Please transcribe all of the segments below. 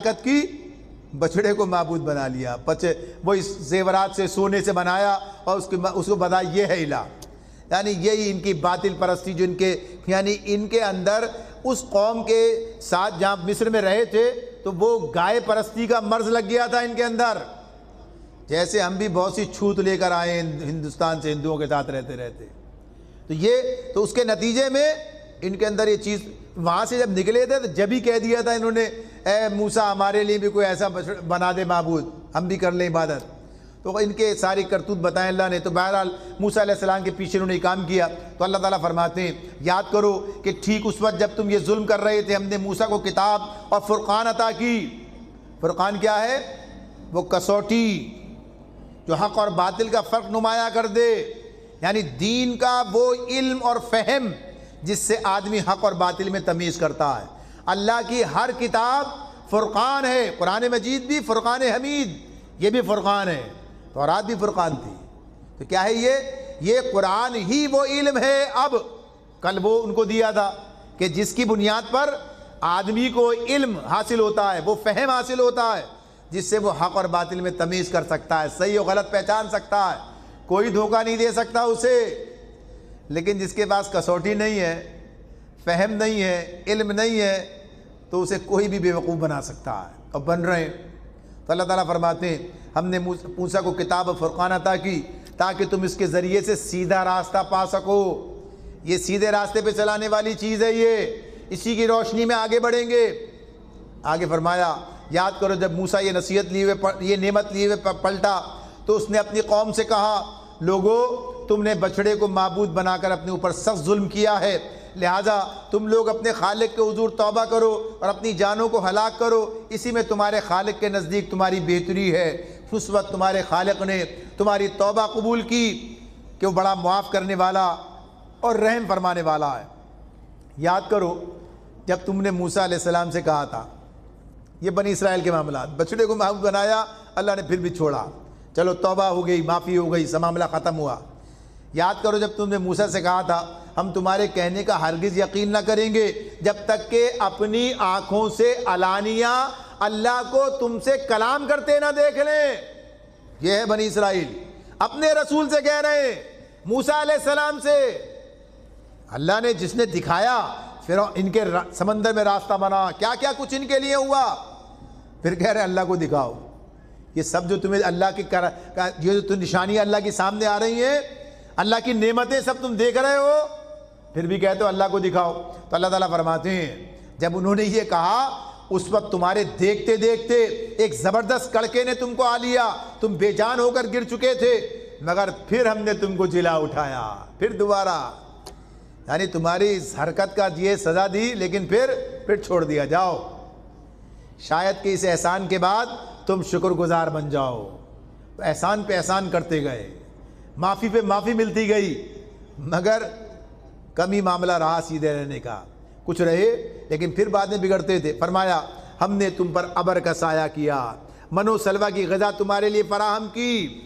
حرکت کی, بچڑے کو معبود بنا لیا, وہ اس زیورات سے سونے سے بنایا اور اس کو بتایا یہ ہے الہ. یعنی یہی ان کی باطل پرستی جو ان کے اندر اس قوم کے ساتھ جہاں مصر میں رہے تھے تو وہ گائے پرستی کا مرض لگ گیا تھا ان کے اندر. جیسے ہم بھی بہت سی چھوت لے کر آئے ہندوستان سے, ہندوؤں کے ساتھ رہتے تو اس کے نتیجے میں ان کے اندر یہ چیز, وہاں سے جب نکلے تھے تو جب ہی کہہ دیا تھا انہوں نے اے موسیٰ ہمارے لیے بھی کوئی ایسا بنا دے معبود, ہم بھی کر لیں عبادت. تو ان کے ساری کرتوت بتائیں اللہ نے. تو بہرحال موسیٰ علیہ السلام کے پیچھے انہوں نے کام کیا. تو اللہ تعالیٰ فرماتے ہیں یاد کرو کہ ٹھیک اس وقت جب تم یہ ظلم کر رہے تھے ہم نے موسیٰ کو کتاب اور فرقان عطا کی. فرقان کیا ہے؟ وہ کسوٹی جو حق اور باطل کا فرق نمایاں کر دے, یعنی دین کا وہ علم اور فہم جس سے آدمی حق اور باطل میں تمیز کرتا ہے. اللہ کی ہر کتاب فرقان ہے, قرآن مجید بھی فرقان حمید, یہ بھی فرقان ہے, تورات بھی فرقان تھی. تو کیا ہے یہ قرآن ہی وہ علم ہے. اب کل وہ ان کو دیا تھا کہ جس کی بنیاد پر آدمی کو علم حاصل ہوتا ہے, وہ فہم حاصل ہوتا ہے جس سے وہ حق اور باطل میں تمیز کر سکتا ہے, صحیح و غلط پہچان سکتا ہے, کوئی دھوکہ نہیں دے سکتا اسے. لیکن جس کے پاس کسوٹی نہیں ہے, فہم نہیں ہے, علم نہیں ہے, تو اسے کوئی بھی بیوقوف بنا سکتا ہے, اور بن رہے ہیں. تو اللہ تعالیٰ فرماتے ہیں ہم نے موسیٰ کو کتاب و فرقان عطا کی تاکہ تم اس کے ذریعے سے سیدھا راستہ پا سکو. یہ سیدھے راستے پہ چلانے والی چیز ہے, اسی کی روشنی میں آگے بڑھیں گے. آگے فرمایا یاد کرو جب موسیٰ یہ نصیحت لیے ہوئے, یہ نعمت لیے ہوئے پلٹا تو اس نے اپنی قوم سے کہا لوگو تم نے بچڑے کو معبود بنا کر اپنے اوپر سخت ظلم کیا ہے, لہٰذا تم لوگ اپنے خالق کے حضور توبہ کرو اور اپنی جانوں کو ہلاک کرو, اسی میں تمہارے خالق کے نزدیک تمہاری بہتری ہے. اس وقت تمہارے خالق نے تمہاری توبہ قبول کی کہ وہ بڑا معاف کرنے والا اور رحم فرمانے والا ہے. یاد کرو جب تم نے موسیٰ علیہ السلام سے کہا تھا, یہ بنی اسرائیل کے معاملات, بچڑے کو معبود بنایا, اللہ نے پھر بھی چھوڑا, چلو توبہ ہو گئی, معافی ہو گئی, سب معاملہ ختم ہوا. یاد کرو جب تم نے موسیٰ سے کہا تھا ہم تمہارے کہنے کا ہرگز یقین نہ کریں گے جب تک کہ اپنی آنکھوں سے علانیہ اللہ کو تم سے کلام کرتے نہ دیکھ لیں. یہ ہے بنی اسرائیل, اپنے رسول سے کہہ رہے ہیں, موسیٰ علیہ السلام سے. اللہ نے جس نے دکھایا پھر ان کے سمندر میں راستہ بنا, کیا کیا کچھ ان کے لیے ہوا, پھر کہہ رہے اللہ کو دکھاؤ. یہ سب جو تمہیں اللہ کی یہ جو نشانیاں اللہ کے سامنے آ رہی ہیں, اللہ کی نعمتیں سب تم دیکھ رہے ہو, پھر بھی کہتے ہو اللہ کو دکھاؤ. تو اللہ تعالیٰ فرماتے ہیں جب انہوں نے یہ کہا اس وقت تمہارے دیکھتے دیکھتے ایک زبردست کڑکے نے تم کو آ لیا, تم بے جان ہو کر گر چکے تھے, مگر پھر ہم نے تم کو جلا اٹھایا, پھر دوبارہ, یعنی تمہاری اس حرکت کا یہ سزا دی لیکن پھر چھوڑ دیا. جاؤ شاید کہ اس احسان کے بعد تم شکر گزار بن جاؤ. تو احسان پہ احسان کرتے گئے, معافی پہ معافی ملتی گئی, مگر کمی معاملہ رہا سیدھے رہنے کا, کچھ رہے لیکن پھر بعد میں بگڑتے تھے. فرمایا ہم نے تم پر ابر کا سایہ کیا, من و سلوہ کی غذا تمہارے لیے فراہم کی.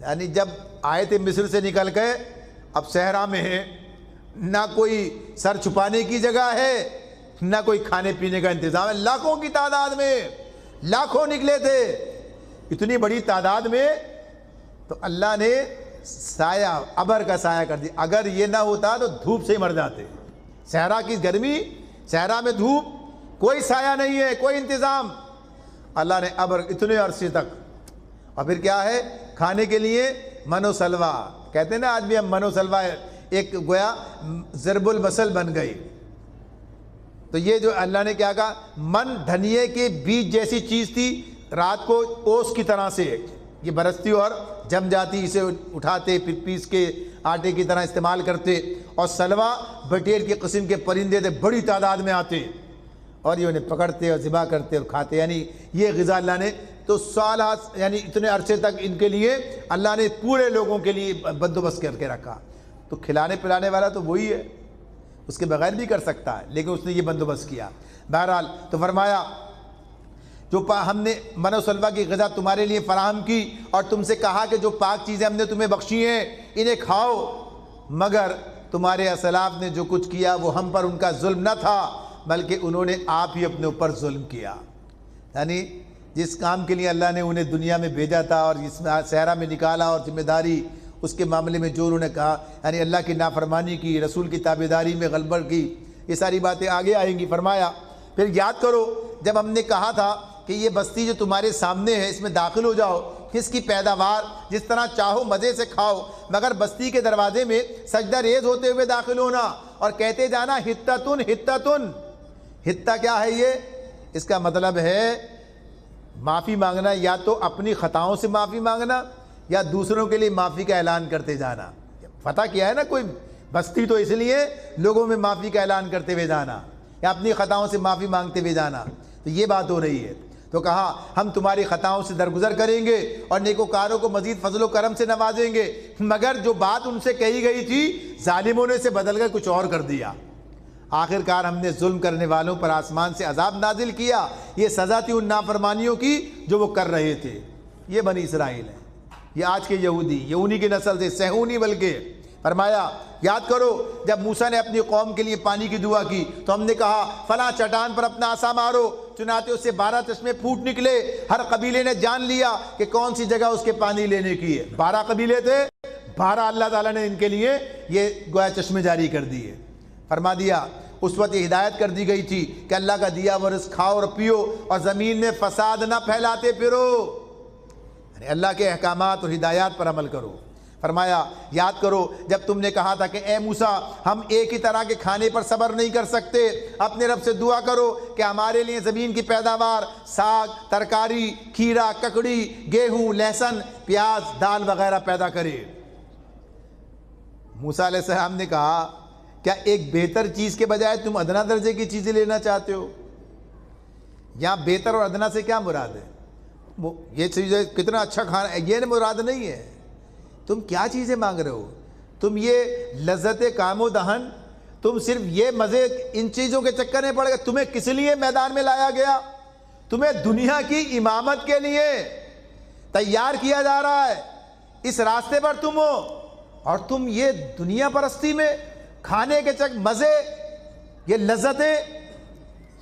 یعنی جب آئے تھے مصر سے نکل گئے, اب صحرا میں ہیں, نہ کوئی سر چھپانے کی جگہ ہے, نہ کوئی کھانے پینے کا انتظام ہے. لاکھوں کی تعداد میں, لاکھوں نکلے تھے, اتنی بڑی تعداد میں, تو اللہ نے سایہ, ابر کا سایہ کر دیا. اگر یہ نہ ہوتا تو دھوپ سے ہی مر جاتے. صحرا کی گرمی, صحرا میں دھوپ, کوئی سایہ نہیں ہے, کوئی انتظام. اللہ نے ابر اتنے عرصے تک, اور پھر کیا ہے کھانے کے لیے من و سلوہ, کہتے ہیں نا آج بھی ہم من و سلوہ, ایک گویا ضرب المثل بن گئی. تو یہ جو اللہ نے کیا کہا, من دھنیے کے بیج جیسی چیز تھی, رات کو اوس کی طرح سے یہ برستی اور جم جاتی, اسے اٹھاتے پھر پیس کے آٹے کی طرح استعمال کرتے. اور سلوہ بٹیر کے قسم کے پرندے تھے, بڑی تعداد میں آتے اور یہ انہیں پکڑتے اور ذبح کرتے اور کھاتے. یعنی یہ غذا اللہ نے تو سالہ, یعنی اتنے عرصے تک ان کے لیے اللہ نے پورے لوگوں کے لیے بندوبست کر کے رکھا. تو کھلانے پلانے والا تو وہی ہے, اس کے بغیر بھی کر سکتا ہے, لیکن اس نے یہ بندوبست کیا. بہرحال تو فرمایا جو ہم نے من و سلوہ کی غذا تمہارے لیے فراہم کی اور تم سے کہا کہ جو پاک چیزیں ہم نے تمہیں بخشی ہیں انہیں کھاؤ, مگر تمہارے اسلاف نے جو کچھ کیا وہ ہم پر ان کا ظلم نہ تھا بلکہ انہوں نے آپ ہی اپنے اوپر ظلم کیا. یعنی جس کام کے لیے اللہ نے انہیں دنیا میں بھیجا تھا اور اس میں صحرا میں نکالا اور ذمہ داری اس کے معاملے میں جو انہوں نے کہا، یعنی اللہ کی نافرمانی کی، رسول کی تابعداری میں غلبہ کی، یہ ساری باتیں آگے آئیں گی۔ فرمایا پھر یاد کرو جب ہم نے کہا تھا کہ یہ بستی جو تمہارے سامنے ہے اس میں داخل ہو جاؤ، اس کی پیداوار جس طرح چاہو مزے سے کھاؤ، مگر بستی کے دروازے میں سجدہ ریز ہوتے ہوئے داخل ہونا اور کہتے جانا حتتن حتتن۔ حتہ کیا ہے؟ یہ اس کا مطلب ہے معافی مانگنا، یا تو اپنی خطاؤں سے معافی مانگنا یا دوسروں کے لیے معافی کا اعلان کرتے جانا۔ فتح کیا ہے نا، کوئی بستی تو اس لیے لوگوں میں معافی کا اعلان کرتے ہوئے جانا یا اپنی خطاؤں سے معافی مانگتے ہوئے جانا، تو یہ بات ہو رہی ہے۔ تو کہا ہم تمہاری خطاؤں سے درگزر کریں گے اور نیکوکاروں کو مزید فضل و کرم سے نوازیں گے، مگر جو بات ان سے کہی گئی تھی ظالموں نے اسے بدل کر کچھ اور کر دیا۔ آخر کار ہم نے ظلم کرنے والوں پر آسمان سے عذاب نازل کیا، یہ سزا تھی ان نافرمانیوں کی جو وہ کر رہے تھے۔ یہ بنی اسرائیل ہے، یہ آج کے یہودی، یہ انہی کی نسل سے، سہونی بلکہ۔ فرمایا یاد کرو جب موسیٰ نے اپنی قوم کے لیے پانی کی دعا کی تو ہم نے کہا فلاں چٹان پر اپنا عصا مارو، چنانچہ اس سے 12 چشمے پھوٹ نکلے۔ ہر قبیلے نے جان لیا کہ کون سی جگہ اس کے پانی لینے کی ہے۔ 12 قبیلے تھے، 12 اللہ تعالیٰ نے ان کے لیے یہ گویا چشمے جاری کر دیے۔ فرما دیا اس وقت یہ ہدایت کر دی گئی تھی کہ اللہ کا دیا ہوا رزق کھاؤ اور پیو اور زمین میں فساد نہ پھیلاتے پھرو، یعنی اللہ کے احکامات اور ہدایات پر عمل کرو۔ فرمایا یاد کرو جب تم نے کہا تھا کہ اے موسیٰ ہم ایک ہی طرح کے کھانے پر صبر نہیں کر سکتے، اپنے رب سے دعا کرو کہ ہمارے لیے زمین کی پیداوار، ساگ، ترکاری، کھیرا، ککڑی، گیہوں، لہسن، پیاز، دال وغیرہ پیدا کرے۔ موسیٰ علیہ السلام نے کہا کیا ایک بہتر چیز کے بجائے تم ادنا درجے کی چیزیں لینا چاہتے ہو؟ یہاں بہتر اور ادنا سے کیا مراد ہے؟ یہ چیزیں کتنا اچھا کھانا ہے یہ مراد نہیں ہے۔ تم کیا چیزیں مانگ رہے ہو؟ تم یہ لذت کام و دہن، تم صرف یہ مزے ان چیزوں کے چکر میں پڑ گئے۔ تمہیں کس لیے میدان میں لایا گیا؟ تمہیں دنیا کی امامت کے لیے تیار کیا جا رہا ہے، اس راستے پر تم ہو، اور تم یہ دنیا پرستی میں کھانے کے مزے، یہ لذتیں،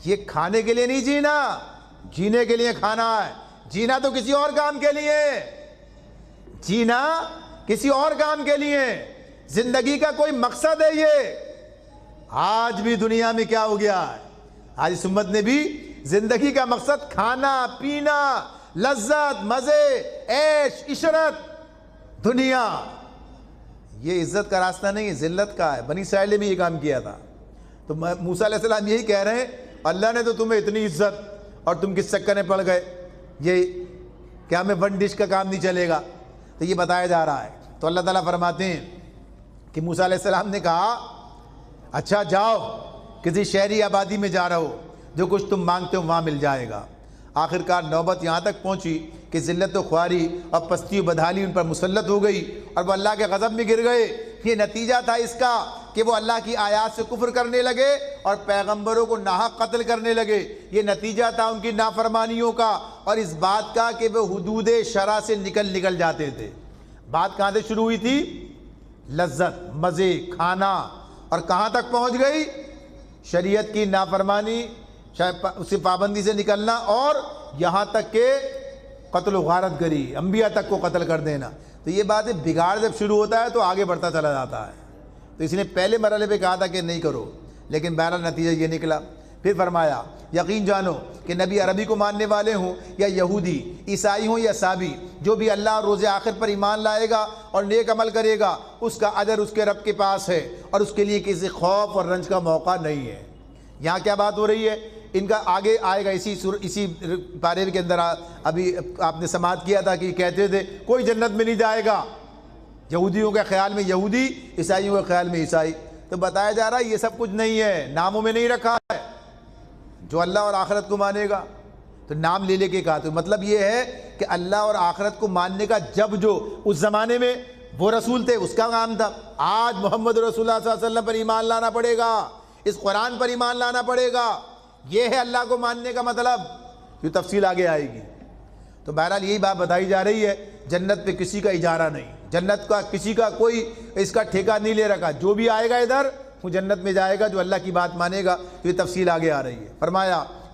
یہ کھانے کے لیے نہیں جینا، جینے کے لیے کھانا ہے۔ جینا تو کسی اور کام کے لیے، جینا کسی اور کام کے لیے، زندگی کا کوئی مقصد ہے یہ۔ آج بھی دنیا میں کیا ہو گیا ہے؟ آج اس امت نے بھی زندگی کا مقصد کھانا پینا، لذت، مزے، عیش عشرت، دنیا، یہ عزت کا راستہ نہیں ہے، ذلت کا ہے۔ بنی اسرائیل نے بھی یہ کام کیا تھا۔ تو موسیٰ علیہ السلام یہی کہہ رہے ہیں اللہ نے تو تمہیں اتنی عزت اور تم کس چکر میں پڑ گئے، یہ کیا ہمیں ون ڈش کا کام نہیں چلے گا؟ تو یہ بتایا جا رہا ہے۔ تو اللہ تعالیٰ فرماتے ہیں کہ موسیٰ علیہ السلام نے کہا اچھا جاؤ کسی شہری آبادی میں جا رہا ہو، جو کچھ تم مانگتے ہو وہاں مل جائے گا۔ آخر کار نوبت یہاں تک پہنچی کہ ذلت و خواری اور پستی و بدحالی ان پر مسلط ہو گئی اور وہ اللہ کے غضب میں گر گئے۔ یہ نتیجہ تھا اس کا کہ وہ اللہ کی آیات سے کفر کرنے لگے اور پیغمبروں کو ناحق قتل کرنے لگے۔ یہ نتیجہ تھا ان کی نافرمانیوں کا اور اس بات کا کہ وہ حدود شرع سے نکل جاتے تھے۔ بات کہاں سے شروع ہوئی تھی؟ لذت، مزے، کھانا، اور کہاں تک پہنچ گئی؟ شریعت کی نافرمانی، اس کی پابندی سے نکلنا، اور یہاں تک کہ قتل و غارت گری، انبیاء تک کو قتل کر دینا۔ تو یہ بات ہے، بگاڑ جب شروع ہوتا ہے تو آگے بڑھتا چلا جاتا ہے۔ تو اس نے پہلے مرحلے پہ کہا تھا کہ نہیں کرو، لیکن بہرحال نتیجہ یہ نکلا۔ پھر فرمایا یقین جانو کہ نبی عربی کو ماننے والے ہوں یا یہودی، عیسائی ہوں یا سابی، جو بھی اللہ اور روز آخر پر ایمان لائے گا اور نیک عمل کرے گا، اس کا اجر اس کے رب کے پاس ہے اور اس کے لیے کسی خوف اور رنج کا موقع نہیں ہے۔ یہاں کیا بات ہو رہی ہے؟ ان کا آگے آئے گا اسی پارے کے اندر۔ ابھی آپ نے سماعت کیا تھا کہ کہتے تھے کوئی جنت میں نہیں جائے گا، یہودیوں کے خیال میں یہودی، عیسائیوں کے خیال میں عیسائی۔ تو بتایا جا رہا ہے یہ سب کچھ نہیں ہے، ناموں میں نہیں رکھا ہے۔ جو اللہ اور آخرت کو مانے گا تو نام لے لے کے کہا، تو مطلب یہ ہے کہ اللہ اور آخرت کو ماننے کا جب جو اس زمانے میں وہ رسول تھے اس کا کام تھا، آج محمد رسول اللہ صلی اللہ علیہ وسلم پر ایمان لانا پڑے گا، اس قرآن پر ایمان لانا پڑے گا۔ یہ ہے اللہ کو ماننے کا مطلب، یہ تفصیل آگے آئے گی۔ تو بہرحال یہی بات بتائی جا رہی ہے، جنت پہ کسی کا اجارہ نہیں، جنت کا کسی کا کوئی اس کا ٹھیکہ نہیں لے رکھا، جو بھی آئے گا ادھر وہ جنت میں جائے گا، جو اللہ کی بات مانے گا۔ تو یہ تفصیل آگے آ رہی ہے۔ فرمایا